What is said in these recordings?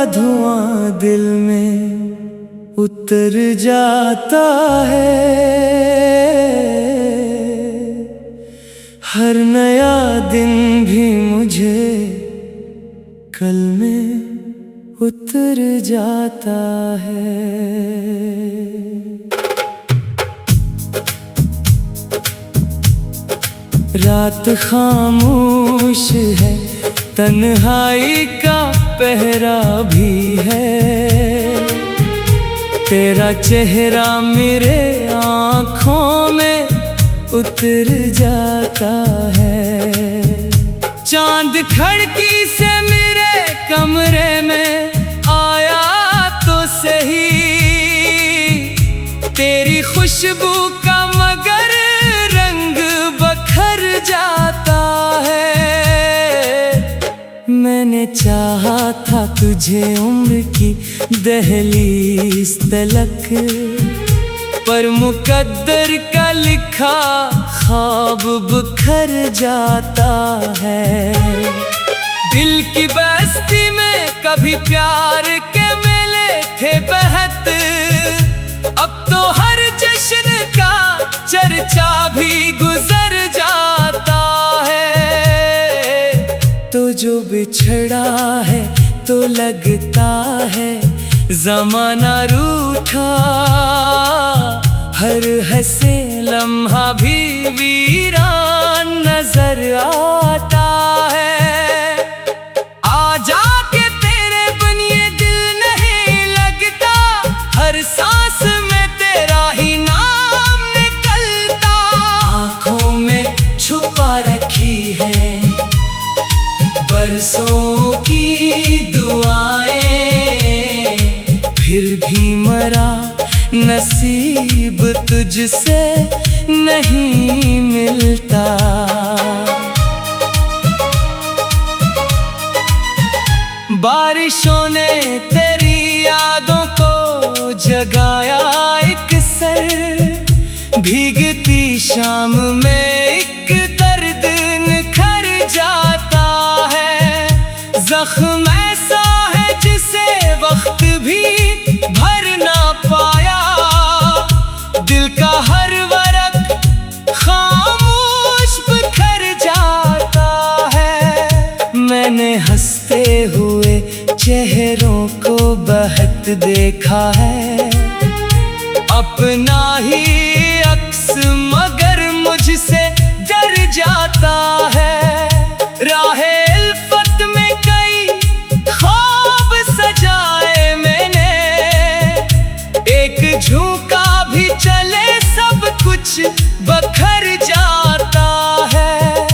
धुआं दिल में उतर जाता है। हर नया दिन भी मुझे कल में उतर जाता है। रात खामोश है, तन्हाई का पहरा भी है। तेरा चेहरा मेरे आँखों में उतर जाता है। चांद खिड़की से मेरे कमरे में आया तो सही, तेरी खुशबू का मगर रंग बखर जाता है। मैंने चाहा था तुझे उम्र की दहलीज तलक, पर मुकद्दर का लिखा ख्वाब बिखर जाता है। दिल की बस्ती में कभी प्यार के मेले थे बहत, अब तो हर जश्न का चर्चा भी गुजर जाता है। तो जो बिछड़ा है तो लगता है ज़माना रूठा, हर हंसे लम्हा भी वीरान नजर आता है। आजा के तेरे बिन ये दिल नहीं लगता, हर सांस में तेरा ही नाम निकलता। आँखों में छुपा रखी है बरसों की दुआएं, फिर भी मरा नसीब तुझसे नहीं मिलता। बारिशों ने तेरी यादों को जगाया एक सर, भीगती शाम में एक दर्द निखर जाता है। जख्म ऐसा है जिसे वक्त भी भर ना पाया, दिल का हर वरक खामोश बिखर जाता है। मैंने हंसते हुए चेहरों को बहत देखा है, अपना ही अक्स मगर मुझसे डर जाता है। राहे उल्फत में कई ख्वाब सजाए मैंने, एक झोंका भी चले सब कुछ बखर जाता है।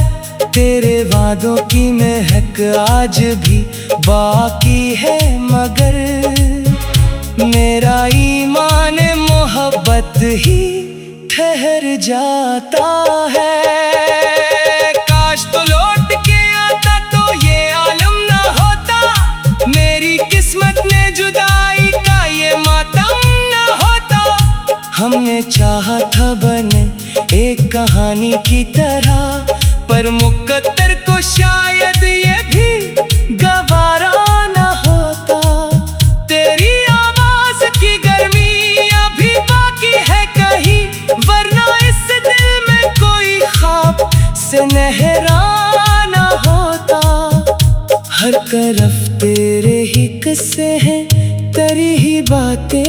तेरे वादों की महक आज भी बाकी है, मगर मेरा ईमान मोहब्बत ही ठहर जाता है। काश तो लौट के आता तो ये आलम ना होता, मेरी किस्मत ने जुदाई का ये मातम ना होता। हमने चाहा था बने एक कहानी की तरह, पर मुकद्दर को शायद ये भी गवारा ना होता। तेरी आवाज की गर्मी अभी बाकी है कहीं, वरना इस दिल में कोई ख्वाब से नहराना होता। हर तरफ तेरे ही किस्से हैं, तेरी ही बातें,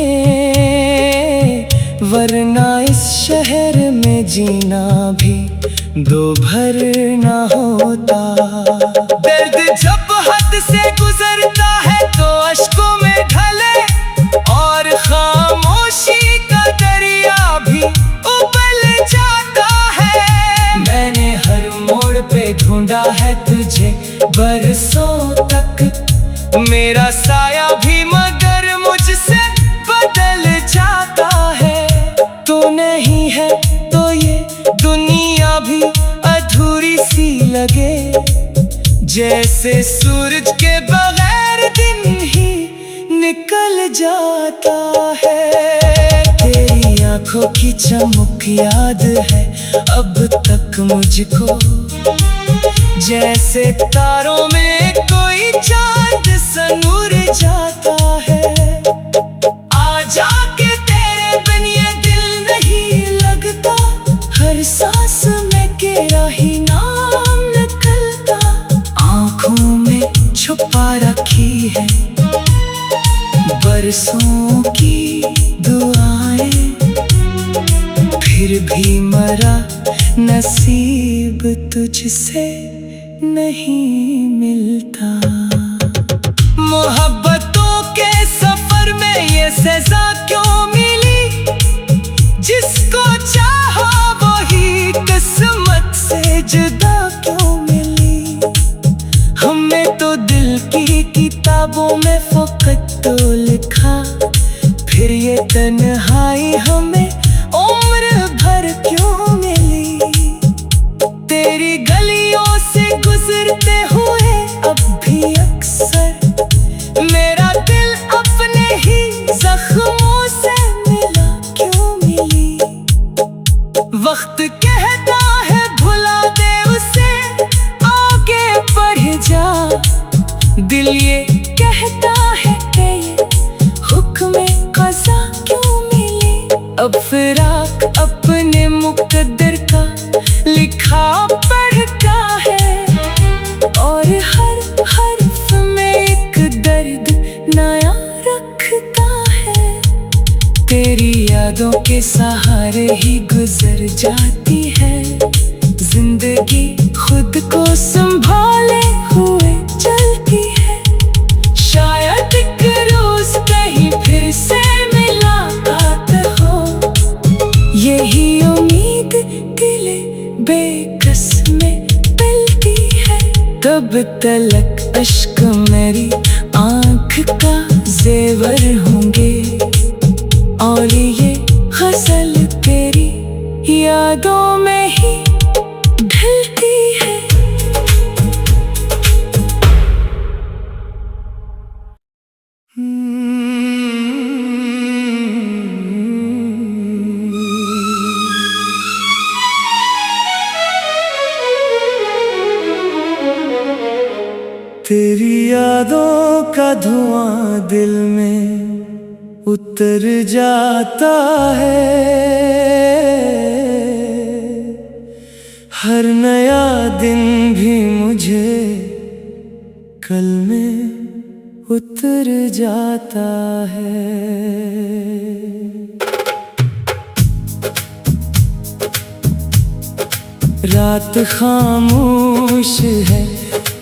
वरना इस शहर में जीना भी दो भर ना होता। दर्द जब हद से गुजरता है तो अश्कों में ढले, और खामोशी का दरिया भी उबल जाता है। मैंने हर मोड़ पे ढूंढा है तुझे बरसों तक, मेरा साया भी मगर मुझसे बदल जाता है। तू नहीं है तो ये दुनिया भी अधूरी सी लगे, जैसे सूरज के बगैर दिन ही निकल जाता है। तेरी आंखों की चमक याद है अब तक मुझको, जैसे तारों में कोई चांद सा नूर जाता है। आजा के तेरे बिन ये दिल नहीं लगता, हर सांस में तेरा ही नाम निकलता। आँखों में छुपा रखी है बरसों की दुआएं, फिर भी मरा नसीब तुझसे नहीं मिलता। मोहब्बतों के सफर में ये सजा क्यों मिली, जिसको चाहा वही किस्मत से जुदा क्यों मिली। हमें तो दिल की किताबों में फकत तो लिखा, फिर ये तन्हाई हमें उम्र भर क्यों मिली। तेरी गलियों से गुजरते हुए अब भी अक्सर मेरा दिल अपने ही जख्मों से मिला क्यों मिली। वक्त कहता है भुला दे उसे, आगे बढ़ जा, दिल ये कहता है कि ये हुक्म क़ज़ा क्यों मिली। अब फिराक अपने मुक़द्दर का लिखा पढ़ता है, और हर हर्फ में एक दर्द नया रखता है। तेरी यादों के सहारे ही गुजर जाती है जिंदगी, खुद को संभाले हुए चलती है। शायद एक रोज कहीं फिर से मुलाकात हो, यही उम्मीद दिले बेकस में पलती है। तब तलक अश्क मेरी आँख का जेवर होंगे, और ये गज़ल तेरी यादों में ही ढलती है। तेरी यादों का धुआं दिल में उतर जाता है, हर नया दिन भी मुझे कल में उतर जाता है। रात खामोश है,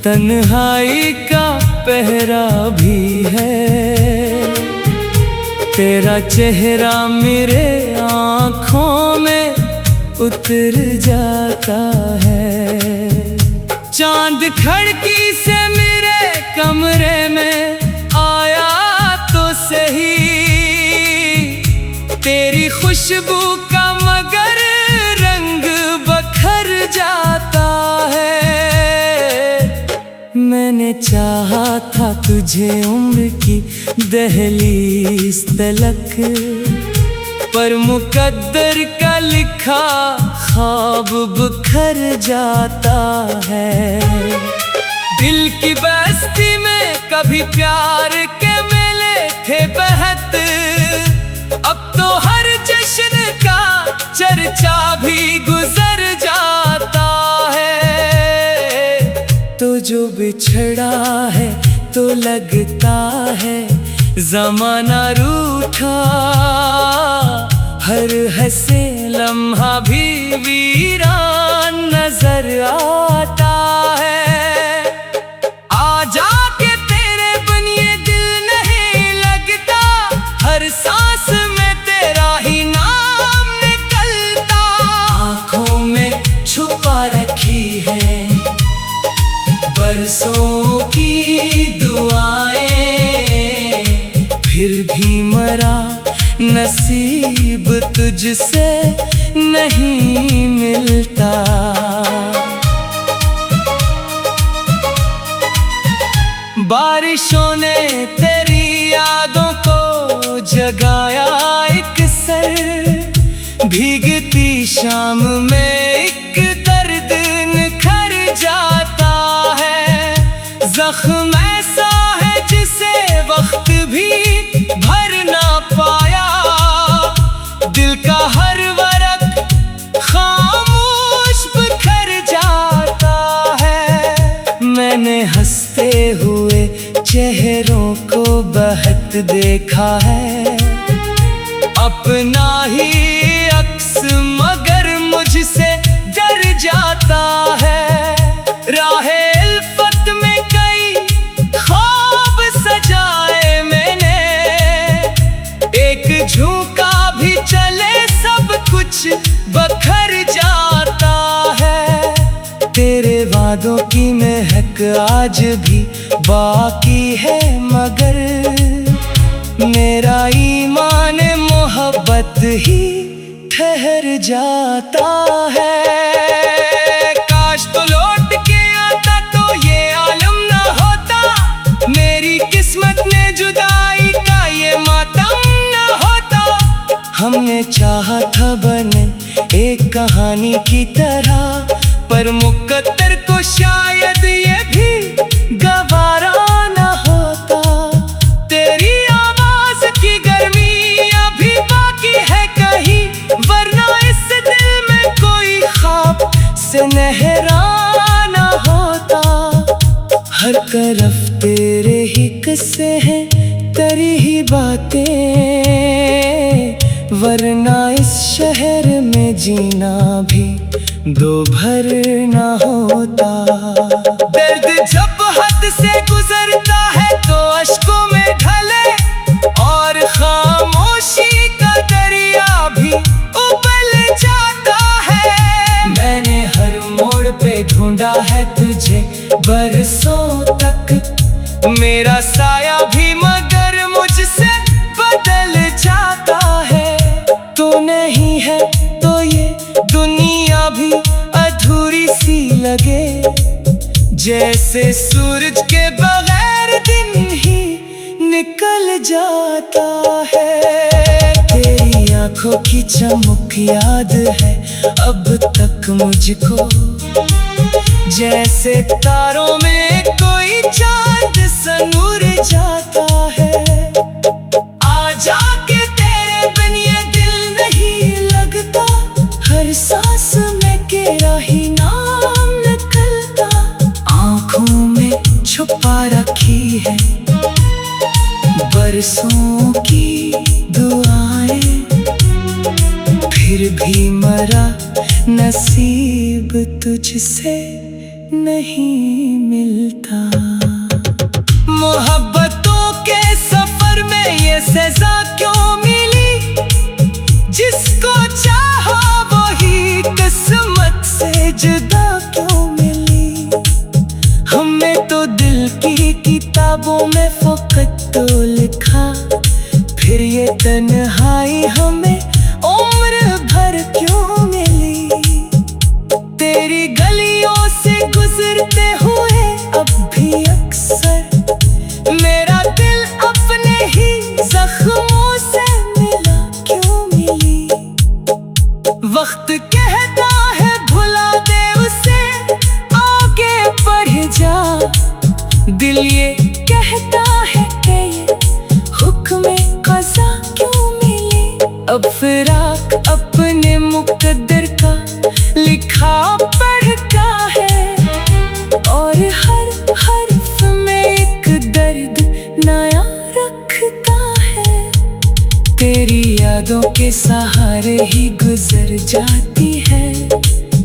तन्हाई का पहरा भी है। तेरा चेहरा मेरे आँखों में उतर जाता है। चांद खिड़की से मेरे कमरे में आया तो सही, तेरी खुशबू का मगर रंग बखर जाता है। मैंने चाहा था तुझे उम्र की दहलीज तलक, पर मुकद्दर का लिखा ख्वाब बिखर जाता है। दिल की बस्ती में कभी प्यार के मेले थे बहत, अब तो हर जश्न का चर्चा भी गुजर जाता है। तो जो बिछड़ा है तो लगता है ज़माना रूठा, हर हंसे लम्हा भी वीरान नजर आता है। आजा के तेरे बिन ये दिल नहीं लगता, हर सांस में तेरा ही नाम निकलता। आँखों में छुपा रखी है बरसों की दुआएं, फिर भी मरा नसीब तुझसे नहीं मिलता। बारिशों ने तेरी यादों को जगाया एक सर, भीगती शाम में एक दर्द निखर जाता है। जख्म ऐसा है जिसे वक्त देखा है अपना ही अक्स, मगर मुझसे डर जाता है। राहे इल्फत में कई ख्वाब सजाए मैंने, एक झोंका भी चले सब कुछ बखर जाता है। तेरे वादों की महक आज भी बाकी है, मगर मेरा ईमान मोहब्बत ही ठहर जाता है। काश तो लौट के आता तो ये आलम ना होता, मेरी किस्मत ने जुदाई का ये मातम ना होता। हमने चाहा था बने एक कहानी की तरह, पर मुकद्दर को शायद ये भी गवारा ना होता। तेरी आवाज की गर्मी अभी बाकी है कहीं, वरना इस दिल में कोई ख्वाब से नहराना होता। हर तरफ तेरे ही किस्से हैं, तेरी ही बातें, वरना इस शहर में जीना भी दो भर ना होता। दर्द जब हद से गुजरता है तो अश्कों में ढले, और खामोशी का दरिया भी उबल जाता है। मैंने हर मोड़ पे ढूंढा है तुझे बरसों तक, मेरा साया भी मगर मुझसे बदल जाता है। तू नहीं है तो ये दुनिया भी अधूरी सी लगे, जैसे सूरज के बगैर दिन ही निकल जाता है। तेरी आंखों की चमक याद है अब तक मुझको, जैसे तारों में कोई चांद सा नूर जाता है। आजा के तेरे बिन ये दिल नहीं लगता, हर सांस में तेरा ही नाम निकलता। आँखों में छुपा रखी है बरसों की दुआएं, फिर भी मरा नसीब तुझसे नहीं मिलता। मोहब्बतों के सफर में ये सजा क्यों मिली, जिसको चाहा वही किस्मत से जुदा क्यों मिली। हमें तो दिल की किताबों में फकत तो लिखा, फिर ये तन्हाई हमें उम्र भर क्यों मिली। तेरी गलियों से गुजरते हुए अब भी अक्सर मेरा दिल अपने ही जख्मों से मिला क्यों मिली। वक्त कहता है भुला दे उसे, आगे बढ़ जा, दिल ये कहता है कि ये हुक्म क़ज़ा क्यों मिली। अब फिराक अपने मुक़द्दर का लिखा पढ़ता है, और हर हर्फ में एक दर्द नया रखता है। तेरी यादों के सहारे ही गुजर जाती है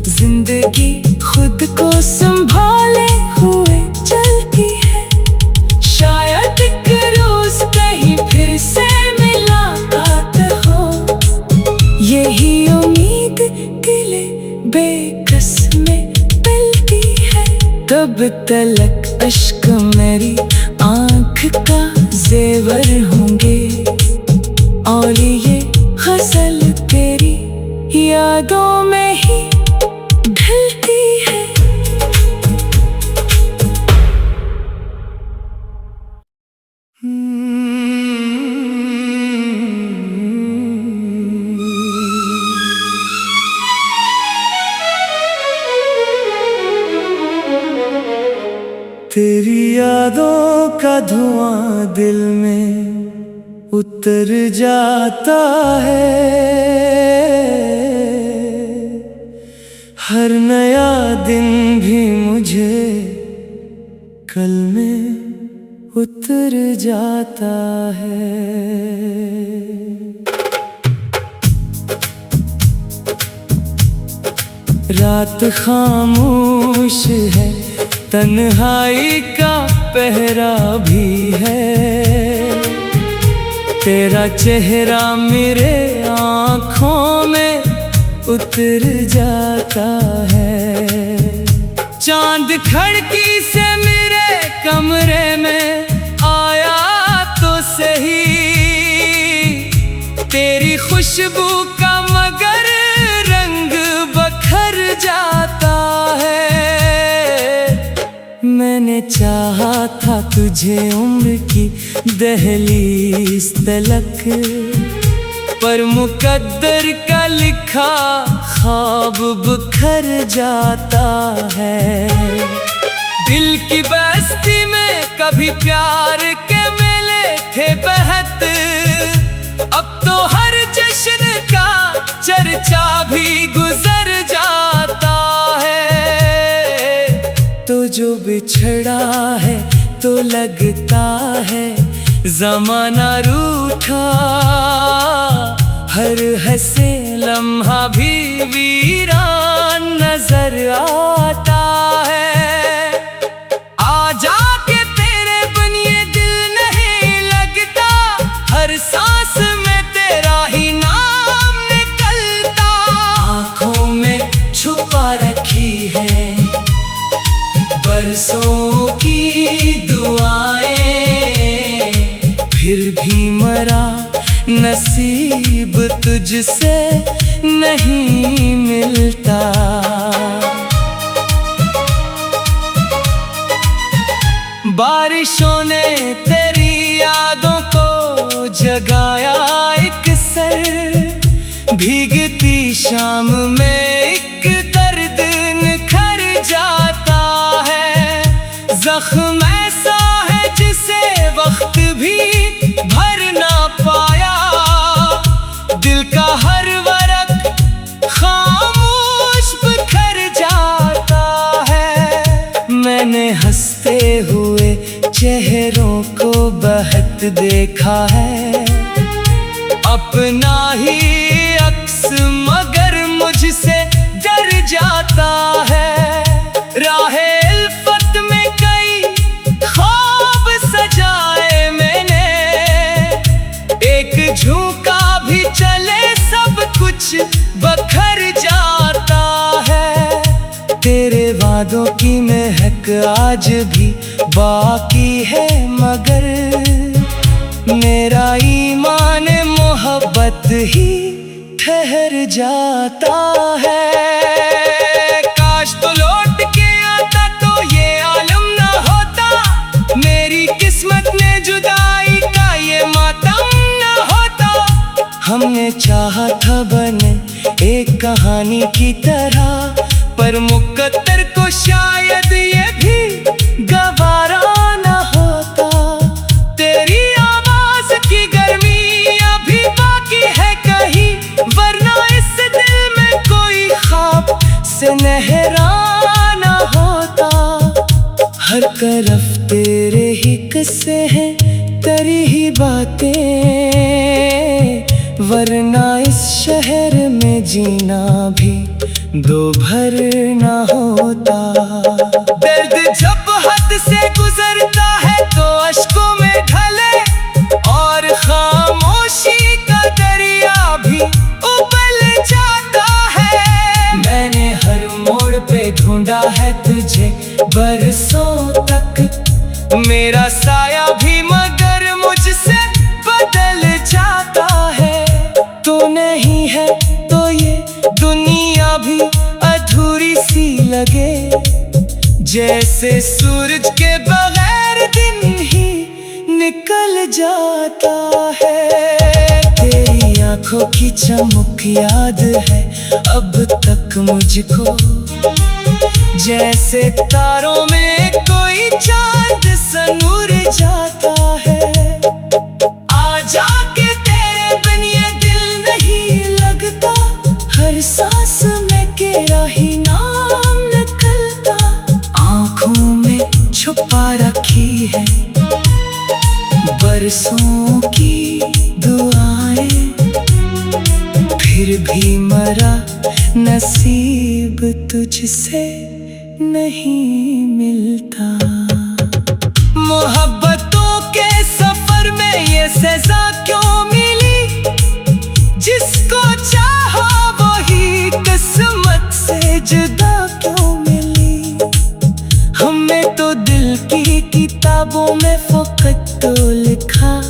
जिंदगी, खुद को संभाले हुए चलती है। शायद एक रोज कहीं फिर से मुलाकात हो, यही उम्मीद दिले बेकस में पलती है। तब तलक अश्क मेरी आँख का जेवर होंगे, और ये गज़ल तेरी यादों में ही ढलती है। तेरी यादों का धुआं दिल में उतर जाता है, हर नया दिन भी मुझे कल में उतर जाता है। रात खामोश है, तन्हाई का पहरा भी है। तेरा चेहरा मेरे आँखों में उतर जाता है। चांद खिड़की से मेरे कमरे में आया तो सही, तेरी खुशबू का मगर रंग बखर जाता है। मैंने चाहा था तुझे उम्र की दहलीज तलक, पर मुकद्दर का लिखा ख्वाब बिखर जाता है। दिल की बस्ती में कभी प्यार के मेले थे बहत, अब तो हर जश्न का चर्चा भी गुजर जाता है। तो जो बिछड़ा है तो लगता है ज़माना रूठा, हर हंसे लम्हा भी वीरान नजर आता है। आजा के तेरे बिन ये दिल नहीं लगता, हर सांस में तेरा ही नाम निकलता। आँखों में छुपा रखी है बरसों की दुआएं, फिर भी मरा नसीब तुझसे नहीं मिलता। बारिशों ने तेरी यादों को जगाया एक सर, भीगती शाम में एक दर्द निखर जाता है। जख्म ऐसा है जिसे वक्त भी भर ना पाया, दिल का हर वरक खामोश बिखर जाता है। मैंने हंसते हुए चेहरों को बहत देखा है, अपना ही अक्स मगर मुझसे डर जाता है। राहे इल्फत में कई ख्वाब सजाए मैंने, एक झोंका भी चले सब कुछ बखर जाता है। तेरे वादों की महक आज भी बाकी है, मगर मेरा ईमान मोहब्बत ही ठहर जाता है। काश तो लौट के आता तो ये आलम ना होता, मेरी किस्मत ने जुदाई का ये मातम ना होता। हमने चाहा था बने एक कहानी की तरह, पर मुकद्दर को शायद ये भी गवारा ना होता। तेरी आवाज की गर्मी अभी बाकी है कहीं, वरना इस दिल में कोई ख्वाब से नहराना होता। हर तरफ तेरे ही किस्से हैं, तेरी ही बातें, वरना इस शहर में जीना भी दो भर ना होता। दर्द जब हद से गुजरता है तो अश्कों में ढले, और खामोशी का दरिया भी उबल जाता है। मैंने हर मोड़ पे ढूंढा है तुझे बरसों तक, मेरा साया भी मगर मुझसे बदल जाता है। तू नहीं है तो ये दुनिया भी अधूरी सी लगे, जैसे सूरज के बगैर दिन ही निकल जाता है। तेरी आंखों की चमक याद है अब तक मुझको, जैसे तारों में कोई चांद सा नूर जाता है। आजा के तेरे बिन ये दिल नहीं लगता, हर सांस में तेरा ही नाम निकलता। आँखों में छुपा रखी है फिर भी मरा नसीब तुझसे नहीं मिलता। मोहब्बतों के सफर में ये सजा क्यों मिली, जिसको चाहा वही किस्मत से जुदा क्यों मिली। हमने तो दिल की किताबों में फकत तो लिखा,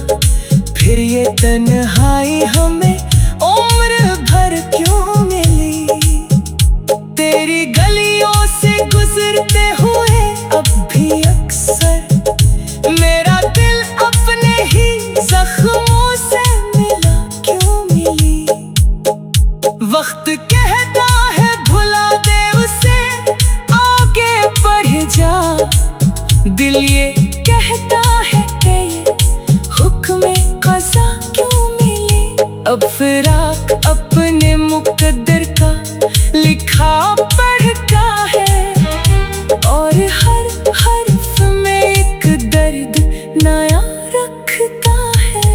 फिर ये तन्हाई हमें उम्र भर क्यों मिली। तेरी गलियों से गुजरते हुए अब भी अक्सर मेरा दिल अपने ही जख्मों से मिला क्यों मिली। वक्त कहता है भुला दे उसे, आगे बढ़ जा। दिल ये कहता है कि ये हुक्म क़ज़ा क्यों मिली। अब फिराक अपने मुक़द्दर का लिखा पढ़ता है, और हर हर्फ में एक दर्द नया रखता है।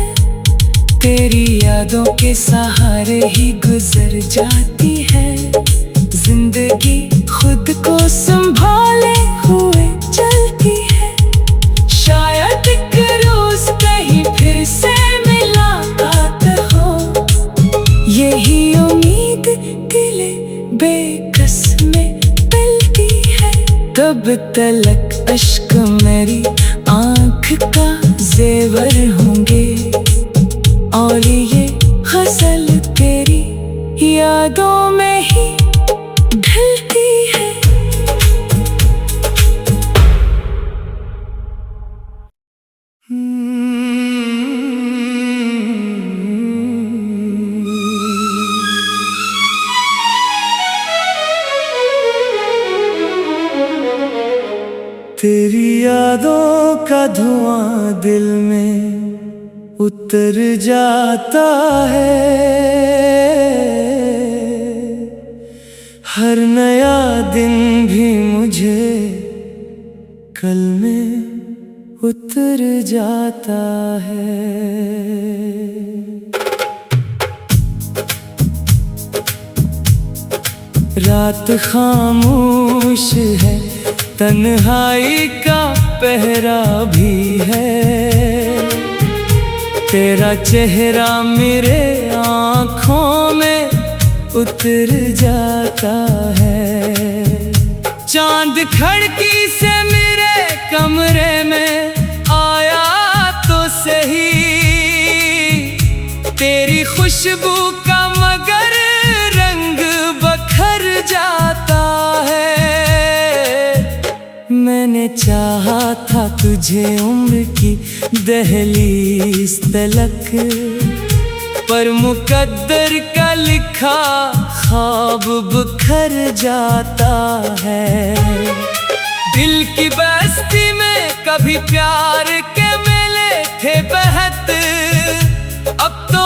तेरी यादों के सहारे ही गुजर जाती है जिंदगी, खुद को संभाले हुए चलती है। शायद एक रोज कहीं फिर से मुलाकात हो, यही उम्मीद दिले बेकस में पलती है। तब तलक अश्क मेरी आँख का जेवर होंगे, और ये गज़ल तेरी यादों में ही ढलती है। तेरी यादों का धुआं दिल में उतर जाता है, हर नया दिन भी मुझे कल में उतर जाता है। रात खामोश है, तन्हाई का पहरा भी है। तेरा चेहरा मेरे आँखों में उतर जाता है। चांद खिड़की से मेरे कमरे में आया तो सही, तेरी खुशबू का मगर रंग बखर जाता है। मैंने चाहा था तुझे उम्र की दहलीज तलक, पर मुकद्दर का लिखा ख्वाब बिखर जाता है। दिल की बस्ती में कभी प्यार के मेले थे बहत, अब तो